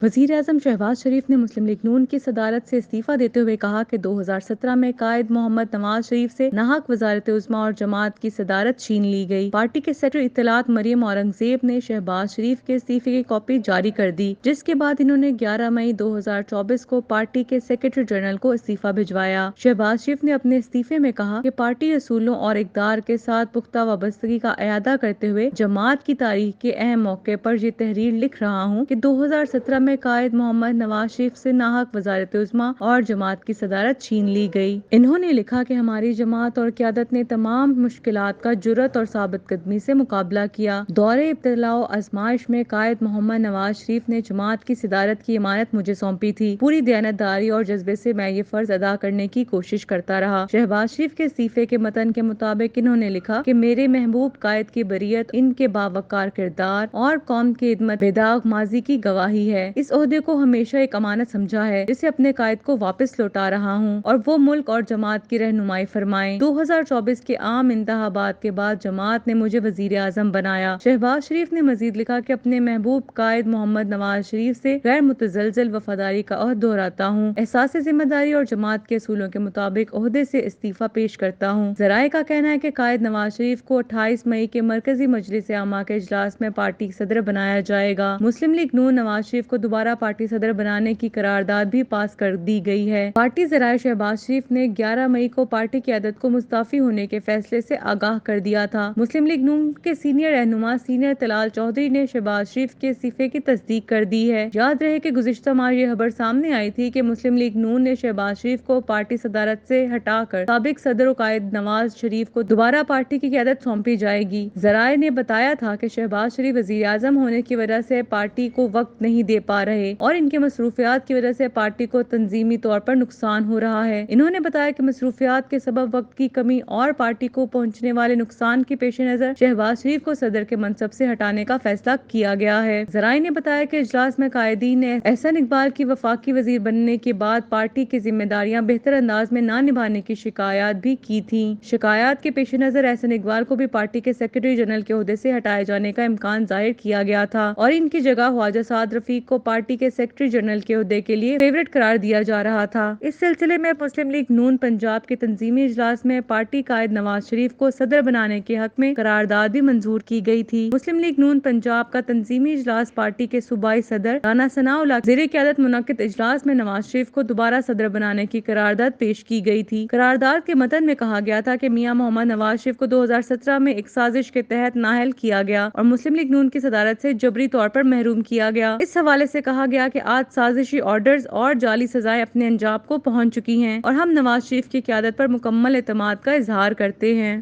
वज़ीर-ए-आज़म शहबाज शरीफ ने मुस्लिम लीग नून की सदारत से इस्तीफा देते हुए कहा कि 2017 में कायद मोहम्मद नवाज शरीफ से नाहक वज़ारत उज़्मा और जमात की सदारत छीन ली गई। पार्टी के सेक्रेटरी इत्तलात मरियम औरंगजेब ने शहबाज शरीफ के इस्तीफे की कॉपी जारी कर दी, जिसके बाद इन्होंने 11 मई 2024 को पार्टी के सेक्रेटरी जनरल को इस्तीफा भिजवाया। शहबाज शरीफ ने अपने इस्तीफे में कहा कि पार्टी असूलों और इक़दार के साथ पुख्ता वाबस्तगी का इयादा करते हुए जमात की तारीख के अहम मौके पर ये तहरीर लिख रहा हूँ कि 2017 में कायद मोहम्मद नवाज शरीफ से नाहक वज़ारत उज़्मा और जमात की सदारत छीन ली गई। इन्होंने लिखा कि हमारी जमात और क़यादत ने तमाम मुश्किलात का जुर्रत और साबित कदमी से मुकाबला किया। दौरे इब्तिला व आज़माइश में कायद मोहम्मद नवाज शरीफ ने जमात की सदारत की इमानत मुझे सौंपी थी। पूरी दयानतदारी और जज्बे से मैं ये फर्ज अदा करने की कोशिश करता रहा। शहबाज शरीफ के इस्तीफे के मतन के मुताबिक इन्होंने लिखा कि मेरे महबूब कायद की बरियत, इनके बावकार किरदार और कौम की खिदमत बेदाग माजी की गवाही है। इस ओहदे को हमेशा एक अमानत समझा है, जिसे अपने कायद को वापस लौटा रहा हूँ और वो मुल्क और जमात की रहनुमाई फरमाए। 2024 के आम इंतखाबात के बाद जमात ने मुझे वज़ीर-ए-आज़म बनाया। शहबाज शरीफ ने मजीद लिखा कि अपने महबूब कायद मोहम्मद नवाज शरीफ से गैर मुतज़लज़ल वफादारी का अहद दोहराता हूँ। एहसास जिम्मेदारी और जमात के असूलों के मुताबिक ओहदे से इस्तीफा पेश करता हूँ। ज़राए का कहना है कि कायद नवाज शरीफ को 28 मई के मरकजी मजलिस आमा के इजलास में पार्टी सदर बनाया जाएगा। मुस्लिम लीग नून नवाज शरीफ को दोबारा पार्टी सदर बनाने की करारदाद भी पास कर दी गई है। पार्टी ज़राए शहबाज शरीफ ने 11 मई को पार्टी क़यादत को मुस्तफ़ी होने के फैसले से आगाह कर दिया था। मुस्लिम लीग नून के सीनियर रहनुमा सीनियर तलाल चौधरी ने शहबाज शरीफ के इस्तीफे की तस्दीक कर दी है। याद रहे कि गुज़िश्ता माह ये खबर सामने आई थी कि मुस्लिम लीग नून ने शहबाज शरीफ को पार्टी सदारत से हटाकर साबिक सदर और कायद नवाज शरीफ को दोबारा पार्टी की क़यादत सौंपी जाएगी। ज़राए ने बताया था कि शहबाज शरीफ वज़ीर-ए-आज़म होने की वजह से पार्टी को वक्त नहीं दे पा रहे और इनके मसरूफियात की वजह से पार्टी को तंजीमी तौर पर नुकसान हो रहा है। इन्होंने बताया कि मसरूफियात के सबब वक्त की कमी और पार्टी को पहुंचने वाले नुकसान के पेश नजर शहबाज शरीफ को सदर के मनसब से हटाने का फैसला किया गया है। ज़राए ने बताया कि इजलास में कायदीन ने एहसन इकबाल की वफाकी वजीर बनने के बाद पार्टी की जिम्मेदारियां बेहतर अंदाज में न निभाने की शिकायत भी की थी। शिकायत के पेश नजर एहसन इकबाल को भी पार्टी के सेक्रेटरी जनरल के ओहदे से हटाए जाने का इम्कान जाहिर किया गया था और इनकी जगह ख्वाजा साद रफीक को पार्टी के सेक्रेटरी जनरल के ओहदे के लिए फेवरेट करार दिया जा रहा था। इस सिलसिले में मुस्लिम लीग नून पंजाब के तंजीमी इजलास में पार्टी कायद नवाज शरीफ को सदर बनाने के हक में करारदाद भी मंजूर की गई थी। मुस्लिम लीग नून पंजाब का तंजीमी इजलास पार्टी के सूबाई सदर राना सनाउल्लाह ज़ेरे क़यादत मुनक्किद इजलास में नवाज शरीफ को दोबारा सदर बनाने की करारदाद पेश की गई थी। करारदाद के मतन में कहा गया था कि मियां मोहम्मद नवाज शरीफ को 2017 में एक साजिश के तहत नाअहल किया गया और मुस्लिम लीग नून की सदारत से जबरी तौर पर महरूम किया गया। इस हवाले से कहा गया कि आज साजिशी ऑर्डर्स और जाली सजाएं अपने अंजाम को पहुंच चुकी हैं और हम नवाज शरीफ की क़यादत पर मुकम्मल एतमाद का इजहार करते हैं।